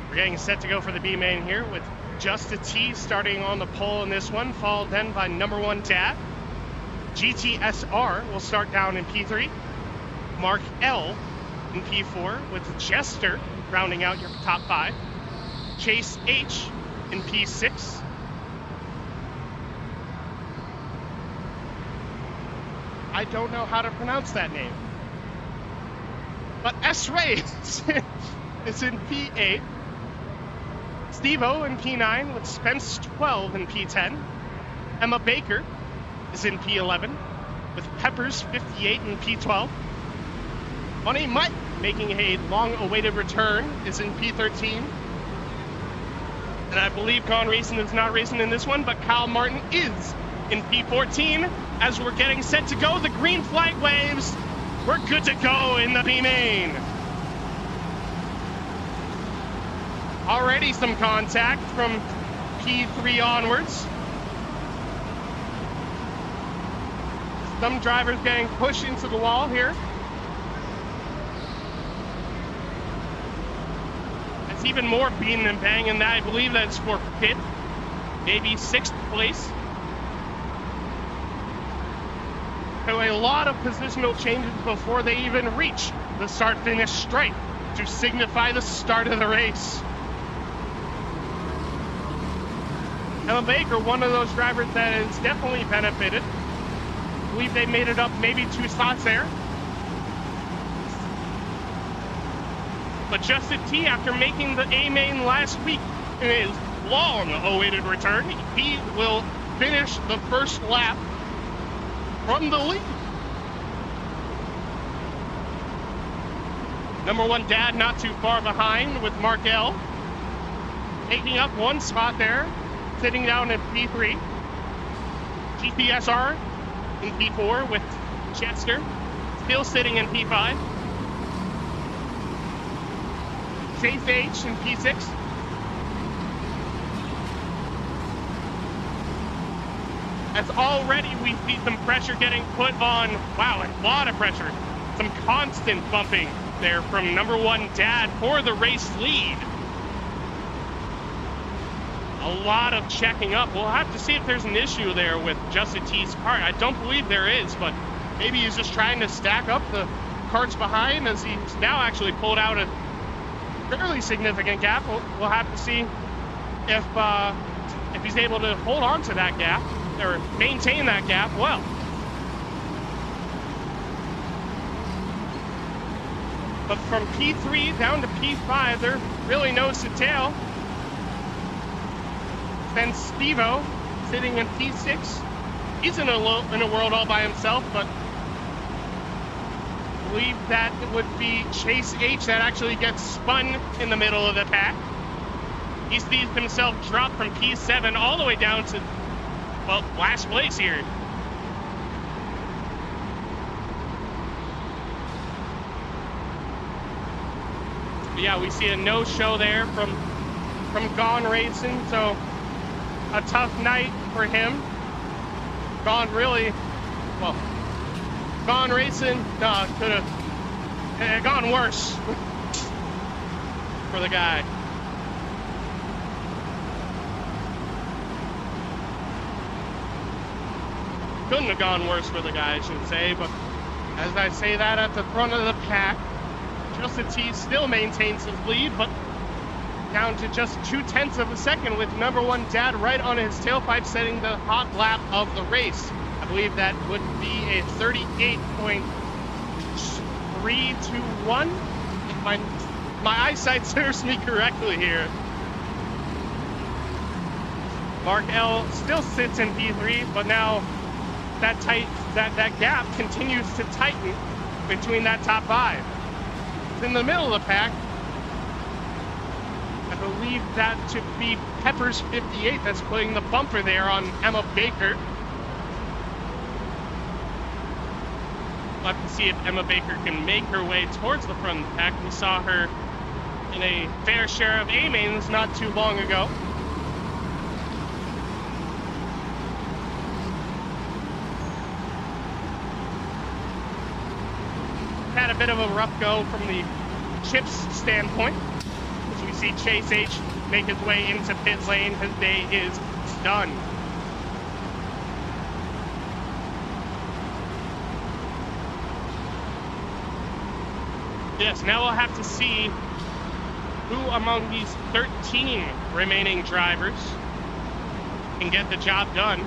S1: We're getting set to go for the B main here with Just a T starting on the pole in this one, followed then by number 1 Dad. GTSR will start down in P3. Mark L in P4 with Jester rounding out your top 5. Chase H in P6. I don't know how to pronounce that name. But S-Ray is in P8. Steve-O in P9 with Spence 12 in P10. Emma Baker is in P11 with Peppers 58 in P12. Bunny Mutt making a long-awaited return is in P13. And I believe Gone Racing is not racing in this one, but Kyle Martin is in P14 as we're getting set to go. The green flag waves. We're good to go in the B main. Already some contact from P3 onwards. Some drivers getting pushed into the wall here. It's even more beating and banging that. I believe that's for 5th, maybe 6th place. So a lot of positional changes before they even reach the start-finish stripe to signify the start of the race. Emma Baker, one of those drivers that has definitely benefited. I believe they made it up maybe 2 spots there. But Justin T, after making the A main last week in his long-awaited return, he will finish the first lap from the lead. Number 1 Dad not too far behind with Mark L. Taking up 1 spot there, sitting down in P3. GPSR in P4 with Chester, still sitting in P5. Chase H in P6. As already we see some pressure getting put on, wow, a lot of pressure. Some constant bumping there from number 1 Dad for the race lead. A lot of checking up. We'll have to see if there's an issue there with Justin T's cart. I don't believe there is, but maybe he's just trying to stack up the carts behind as he's now actually pulled out a fairly significant gap. We'll have to see if he's able to hold on to that gap or maintain that gap well. But from P3 down to P5, there really nose to tail. Then Steve-O sitting in P6. He's in a world all by himself, but I believe that it would be Chase H that actually gets spun in the middle of the pack. He sees himself drop from P7 all the way down to, well, last place here. But yeah, we see a no-show there from Gone Racing, so a tough night for him. Gone Racing could have gone worse for the guy. Couldn't have gone worse for the guy, I should say, but as I say that at the front of the pack, Justin T still maintains his lead, but down to just 0.2 of a second with number 1 Dad right on his tailpipe, setting the hot lap of the race. I believe that would be a 38.321, if my eyesight serves me correctly here. Mark L still sits in P3, but now that gap continues to tighten between that top 5. In the middle of the pack, I believe that to be Peppers 58 that's putting the bumper there on Emma Baker. We'll have to see if Emma Baker can make her way towards the front of the pack. We saw her in a fair share of A-mains not too long ago. had a bit of a rough go from the chips standpoint. As we see Chase H make his way into pit lane, his day is done. Yes, now we'll have to see who among these 13 remaining drivers can get the job done.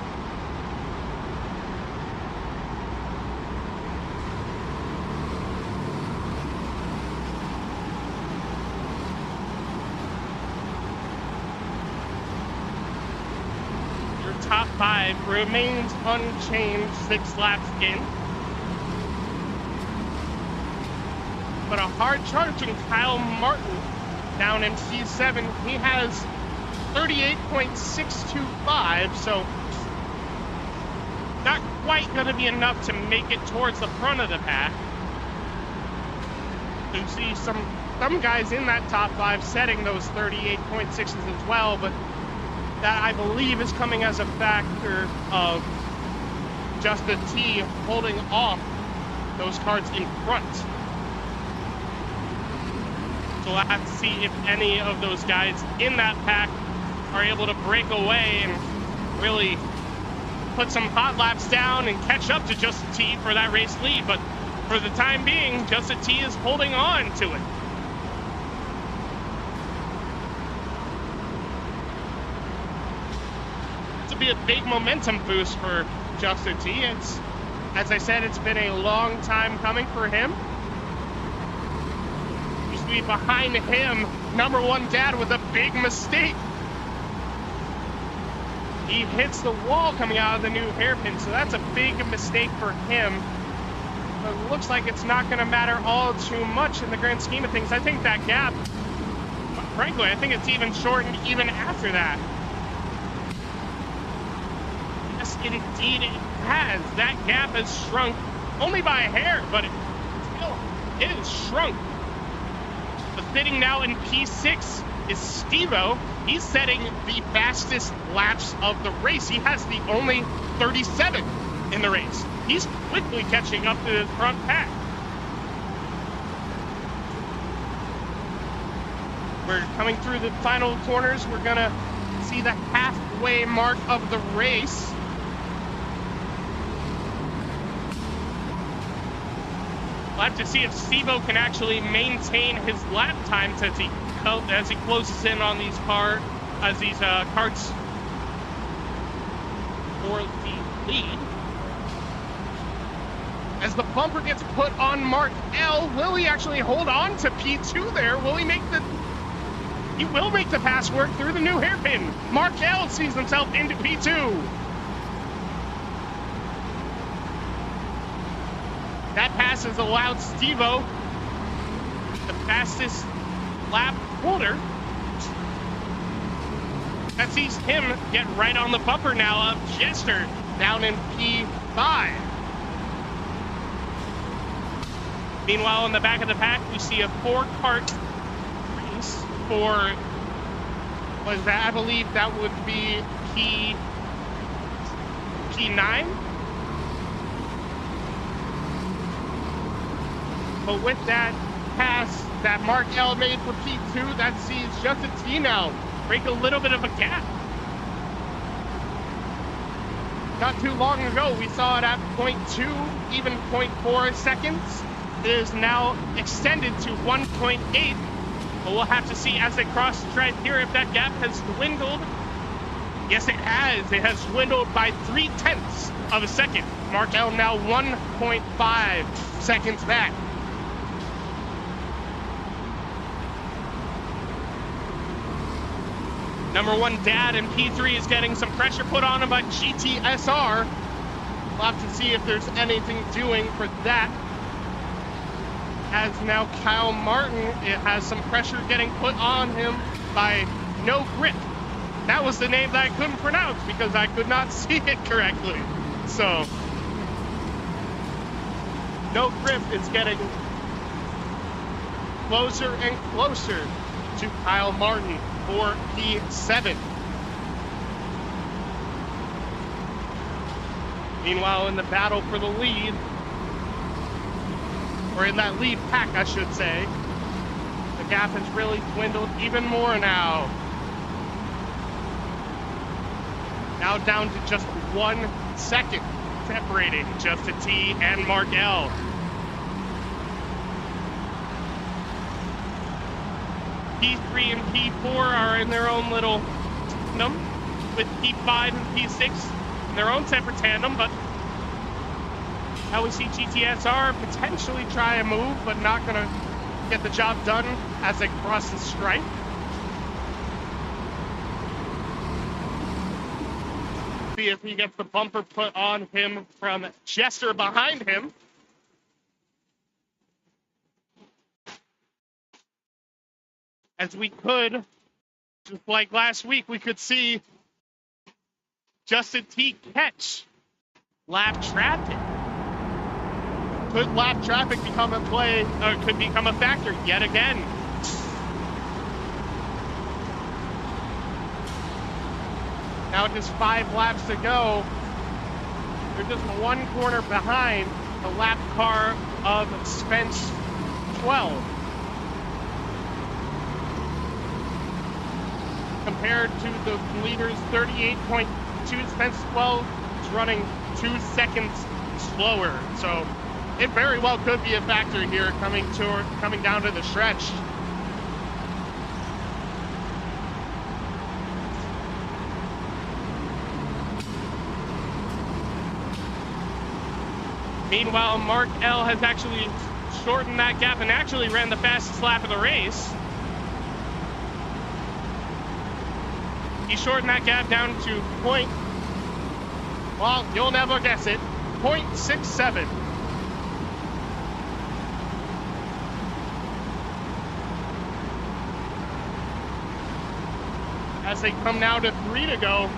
S1: Your top 5 remains unchanged 6 laps in. But a hard charging Kyle Martin down in P7, he has 38.625, so not quite going to be enough to make it towards the front of the pack. You see some guys in that top 5 setting those 38.6s as well, but that I believe is coming as a factor of just the T holding off those cars in front. So we'll have to see if any of those guys in that pack are able to break away and really put some hot laps down and catch up to Justin T for that race lead. But for the time being, Justin T is holding on to it. This will be a big momentum boost for Justin T. It's, as I said, it's been a long time coming for him. Behind him, number 1 dad with a big mistake. He hits the wall coming out of the new hairpin, so that's a big mistake for him. But it looks like it's not going to matter all too much in the grand scheme of things. I think that gap, frankly, I think it's even shortened even after that. Yes, indeed it has. That gap has shrunk only by a hair, but it is shrunk. But sitting now in P6 is Steve-O. He's setting the fastest laps of the race. He has the only 37 in the race. He's quickly catching up to the front pack. We're coming through the final corners. We're gonna see the halfway mark of the race. We'll have to see if Steve-O can actually maintain his lap times as he closes in on these carts for the lead. As the bumper gets put on Mark L, will he actually hold on to P2 there? Will he make he will make the pass work through the new hairpin. Mark L sees himself into P2. That pass has allowed Steve-O the fastest lap holder. That sees him get right on the bumper now of Jester down in P5. Meanwhile, in the back of the pack, we see a 4-cart race for, I believe that would be P9? But with that pass that Mark L made for P2, that sees Justin T now break a little bit of a gap. Not too long ago, we saw it at 0.2, even 0.4 seconds. It is now extended to 1.8. But we'll have to see as they cross the stripe here if that gap has dwindled. Yes, it has. It has dwindled by 0.3 of a second. Mark L now 1.5 seconds back. Number 1 dad in P3 is getting some pressure put on him by GTSR. We'll have to see if there's anything doing for that. As now Kyle Martin, it has some pressure getting put on him by No Grip. That was the name that I couldn't pronounce because I could not see it correctly. So, No Grip is getting closer and closer to Kyle Martin for P7. Meanwhile, in the battle for the lead, or in that lead pack, I should say. The gap has really dwindled even more now. Now down to just 1 second separating Justin T and Mark L. P3 and P4 are in their own little tandem, with P5 and P6 in their own separate tandem, but now we see GTSR potentially try a move, but not gonna get the job done as they cross the stripe. See if he gets the bumper put on him from Jester behind him. As we could, just like last week, we could see Justin T catch lap traffic. Could lap traffic become a play, or could become a factor yet again? Now just 5 laps to go. They're just 1 corner behind the lap car of Spence 12. Compared to the leader's 38.2, Spence 12 is running 2 seconds slower. So it very well could be a factor here coming down to the stretch. Meanwhile, Mark L has actually shortened that gap and actually ran the fastest lap of the race. He shortened that gap down to well, you'll never guess it, 0.67. As they come now to 3 to go,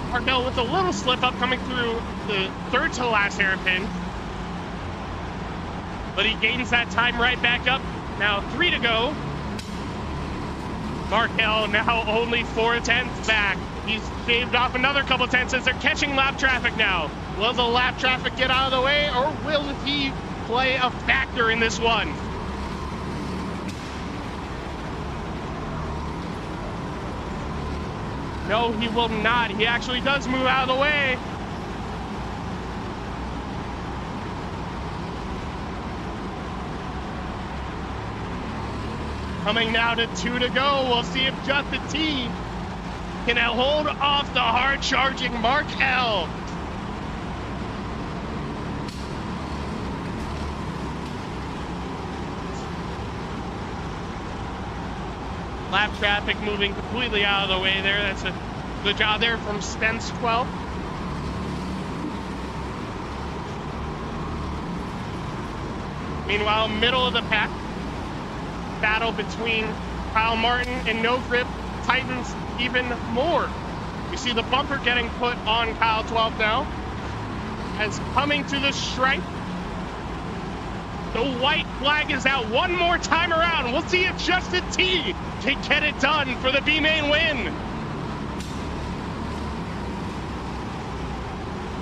S1: Markel with a little slip up coming through the 3rd to last hairpin. But he gains that time right back up. Now 3 to go. Markel now only 4 tenths back. He's shaved off another couple tenths as they're catching lap traffic now. Will the lap traffic get out of the way, or will he play a factor in this one? No, he will not. He actually does move out of the way. Coming now to 2 to go. We'll see if Justin T can hold off the hard-charging Mark L. Lap traffic moving completely out of the way there. That's a good job there from Spence 12. Meanwhile, middle of the pack, battle between Kyle Martin and No Grip tightens even more. You see the bumper getting put on Kyle 12 now. As coming to the stripe, the white flag is out one more time around. We'll see if Justin T can get it done for the B-Main win.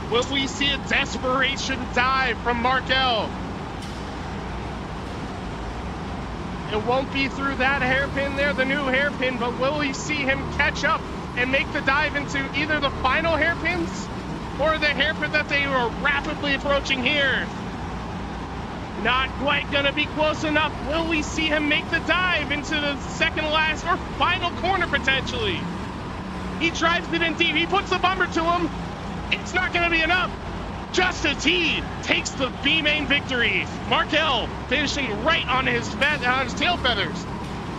S1: Will we see a desperation dive from Markel? It won't be through that hairpin there, the new hairpin, but will we see him catch up and make the dive into either the final hairpins or the hairpin that they were rapidly approaching here? Not quite gonna be close enough. Will we see him make the dive into the second last or final corner potentially? He drives it in deep, he puts the bumper to him. It's not gonna be enough. Justin T takes the B-Main victory. Markel finishing right on his tail feathers.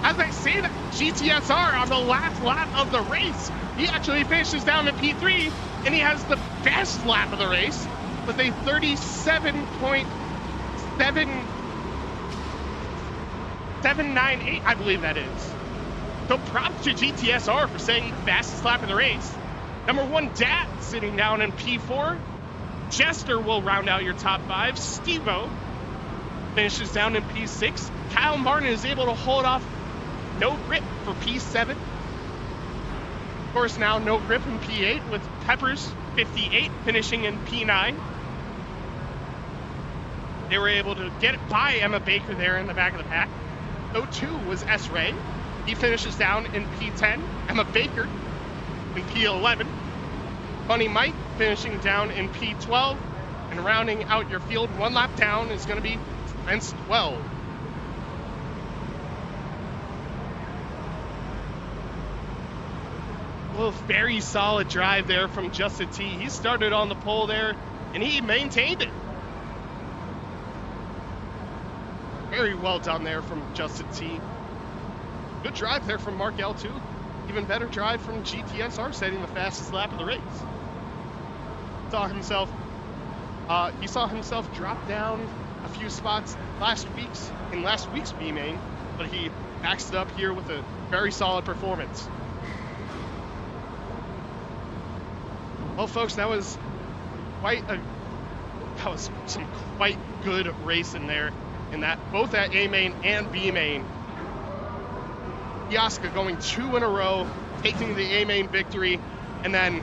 S1: As I say that, GTSR on the last lap of the race, he actually finishes down in P3, and he has the best lap of the race with a 37.798, I believe that is. So props to GTSR for saying fastest lap of the race. Number 1, Dad sitting down in P4. Jester will round out your top 5. Steve-O finishes down in P6. Kyle Martin is able to hold off No Grip for P7. Of course, now No Grip in P8 with Peppers 58 finishing in P9. They were able to get it by Emma Baker there in the back of the pack. So too was S. Ray. He finishes down in P10. Emma Baker in P11. Funny Mike finishing down in P12. And rounding out your field 1 lap down is going to be fence 12. Well, very solid drive there from Justin T. He started on the pole there, and he maintained it. Very well done there from Justin T. Good drive there from Mark L. too. Even better drive from GTSR, setting the fastest lap of the race. He saw himself drop down a few spots in last week's B main, but he backs it up here with a very solid performance. Well, folks, that was some quite good racing there in that, both at A main and B main. Yaska going 2 in a row, taking the A main victory, and then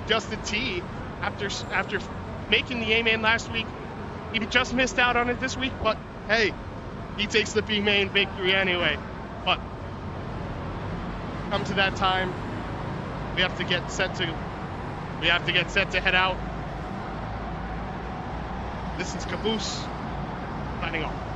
S1: Justin T, after making the A main last week, he just missed out on it this week, but hey, he takes the B main victory anyway. But come to that time, we have to get set to head out. This is Caboose signing off.